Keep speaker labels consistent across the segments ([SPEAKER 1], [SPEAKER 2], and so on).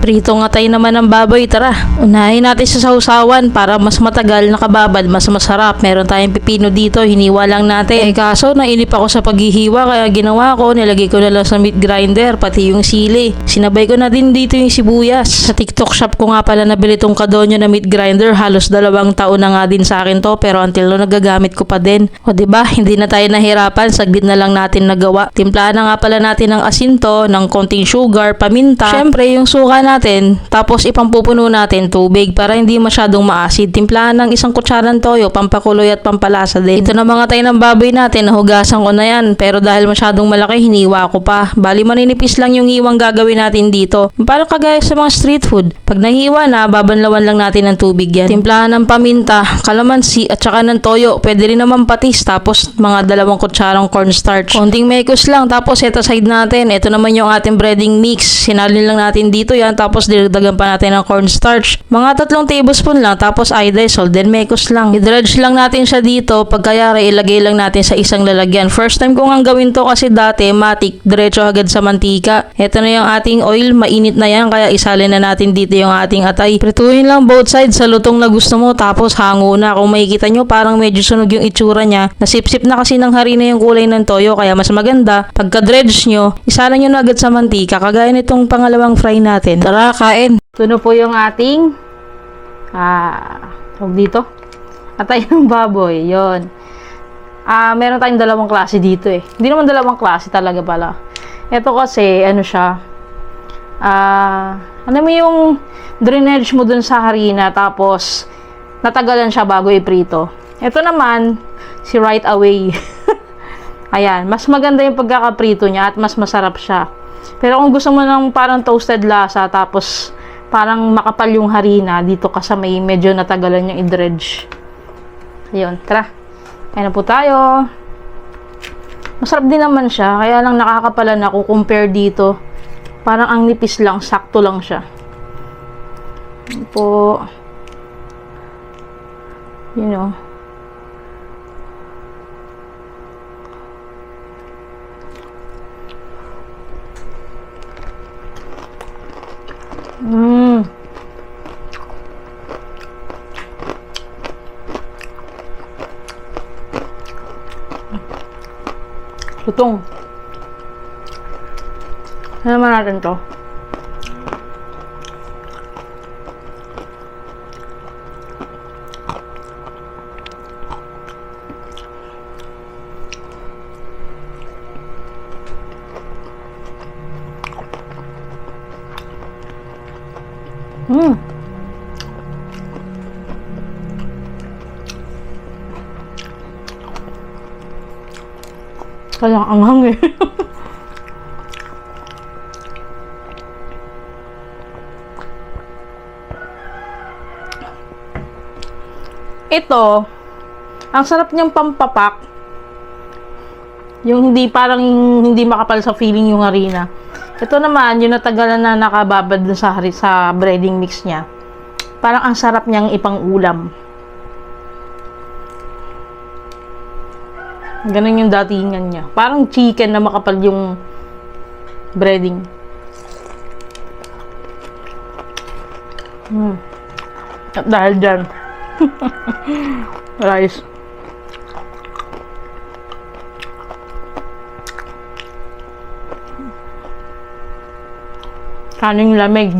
[SPEAKER 1] Prito nga tayo naman ng baboy, tara. Unahin natin sa sausawan para mas matagal nakababad, mas masarap. Meron tayong pipino dito, hiniwa lang natin. Kaso nainip ako sa paghihiwa kaya ginawa ko, nilagay ko na lang sa meat grinder, pati yung sili. Sinabay ko na din dito yung sibuyas. Sa TikTok shop ko nga pala nabili tong Kadonyo na meat grinder, halos 2 taon na nga din sa akin to, pero until no nagagamit ko pa din. O diba, hindi na tayo nahirapan, saglit na lang natin nagawa. Timplahan na nga pala natin ng asin to, ng konting sugar, paminta. Syempre yung suka natin, tapos ipampupuno natin tubig para hindi masyadong maasid. Timplahan ng 1 kutsarang toyo, pampakuloy at pampalasa din. Ito na mga tayo ng baboy natin, nahugasan ko na yan, pero dahil masyadong malaki, hiniwa ko pa. Bali maninipis lang yung hiwang gagawin natin dito. Parang kagaya sa mga street food. Pag nahiwa na, babanlawan lang natin ng tubig yan. Timplahan ng paminta, kalamansi at saka ng toyo. Pwede rin naman patis, tapos mga 2 kutsarang cornstarch. Konting mekos lang, tapos set aside natin. Ito naman yung ating breading mix. Sinalin lang natin dito yan, tapos dinagdagan pa natin ng cornstarch. Mga 3 tablespoon lang, tapos iodized, then mekos lang. I-dredge lang natin siya dito. Pagkayari, ilagay lang natin sa isang lalagyan. First time ko nga gawin to kasi dati, matik, diretso agad sa mantika. Ito na yung ating oil, mainit na yan, kaya isalin na natin dito yung ating atay. Prituhin lang both sides sa lutong na gusto mo, tapos hango na. Kung makikita nyo, parang medyo sunog yung itsura niya. Nasipsip na kasi ng harina yung kulay ng toyo, kaya mas maganda. Pagka-dredge nyo, isalin nyo na agad sa mantika, kagaya nitong pangalawang fry natin. Tara, kain! Ito na po yung ating tawag dito, atay ng baboy. Yon. Meron tayong 2 klase dito eh. Hindi naman 2 klase talaga pala. Ito kasi, ano siya, ano mo yung drainage mo dun sa harina, tapos natagalan siya bago iprito. Ito naman, si right away. Ayan, mas maganda yung pagkakaprito niya at mas masarap siya. Pero kung gusto mo ng parang toasted lasa, tapos parang makapal yung harina, dito ka sa may medyo natagalan yung i-dredge. Ayun, tara. Kaya na po tayo. Masarap din naman siya, kaya lang nakakapalan ako compare dito. Parang ang nipis lang, sakto lang siya. Ayun po. You know. Lutong. Ano naman natin to? Kaya anghang eh. Ito, ang sarap niyang pampapak. Yung hindi parang hindi makapal sa feeling yung harina. Ito naman, yung natagalan na nakababad sa breading mix niya. Parang ang sarap niyang ipang-ulam. Ganun yung datingan niya. Parang chicken na makapal yung breading. At dahil dyan, rice. Kaning lamig.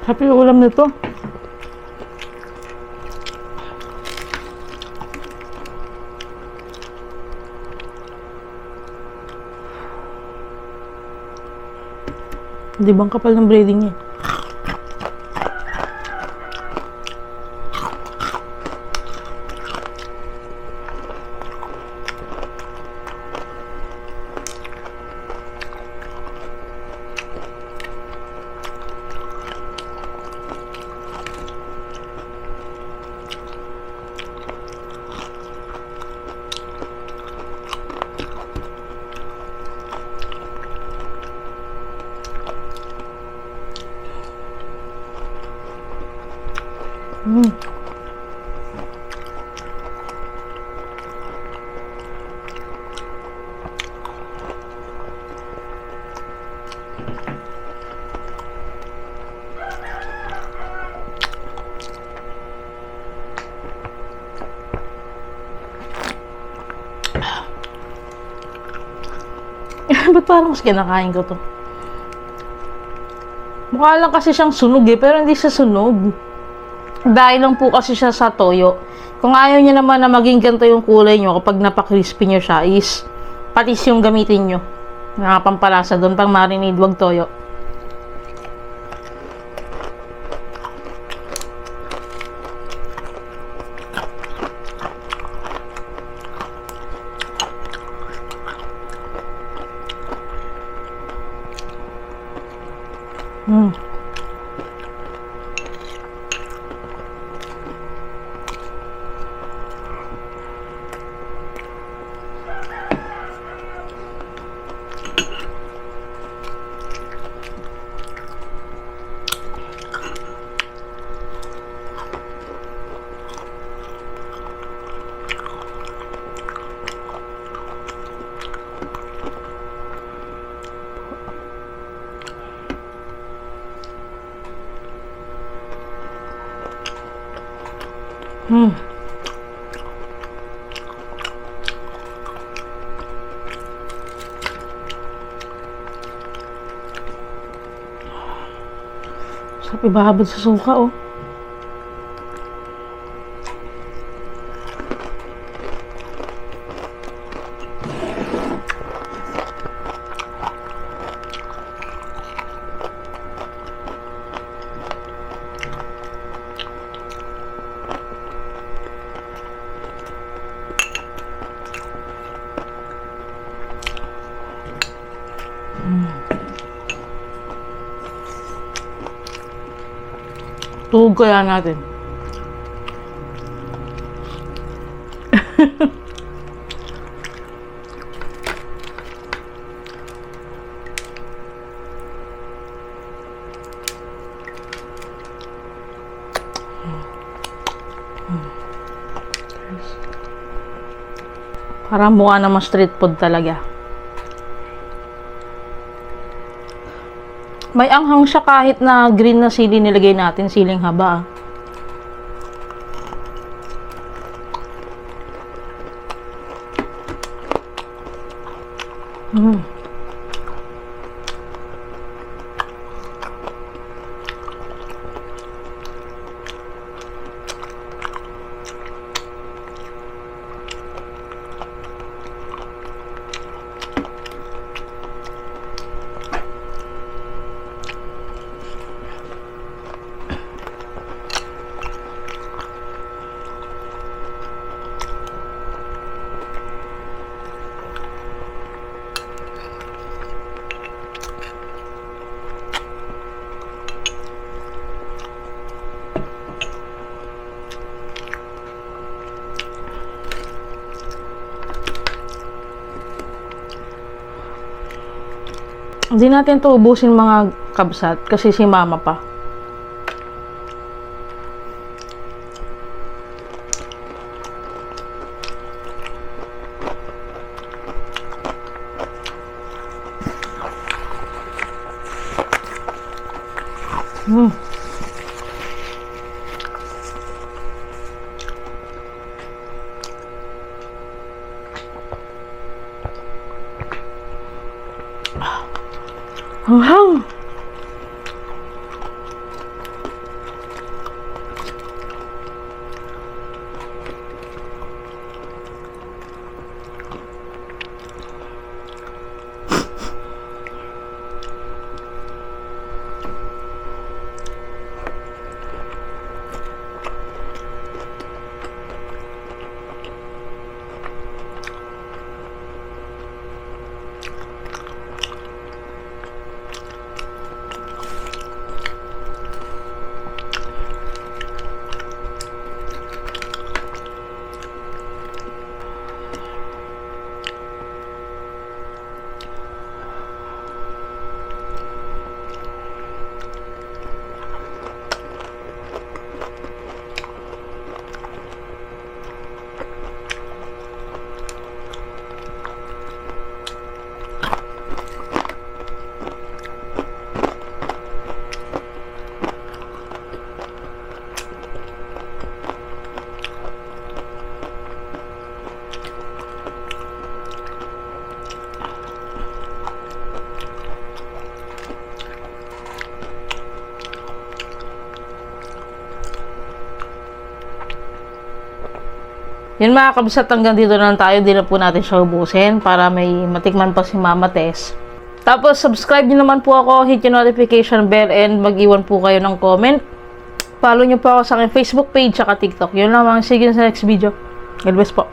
[SPEAKER 1] Happy ulam nito. Di bang kapal ng breading niya? Ba't parang mas kinakain ko to? Mukha lang kasi siyang sunog pero hindi siya sunog. Dahil lang po kasi siya sa toyo. Kung ayaw niya naman na maging ganito yung kulay nyo kapag napakrispy nyo siya is patis yung gamitin nyo. Nakapampalasa doon pang marinade, wag toyo. Sarap ibahabad sa suka, oh. Tuhog kaya natin. Parang mukha naman street food talaga. May anghang siya kahit na green na sili nilagay natin, siling haba. Hindi natin to ubusin mga kabsat kasi si mama pa. Hanghang. Yun mga kabsat, hanggang dito na lang tayo. Di na po natin siya ubusin para may matikman pa si Mama Tess. Tapos subscribe nyo naman po ako, hit yung notification bell, and mag-iwan po kayo ng comment. Follow nyo po ako sa aking Facebook page at TikTok. Yun lang, mga sige sa next video. God bless po.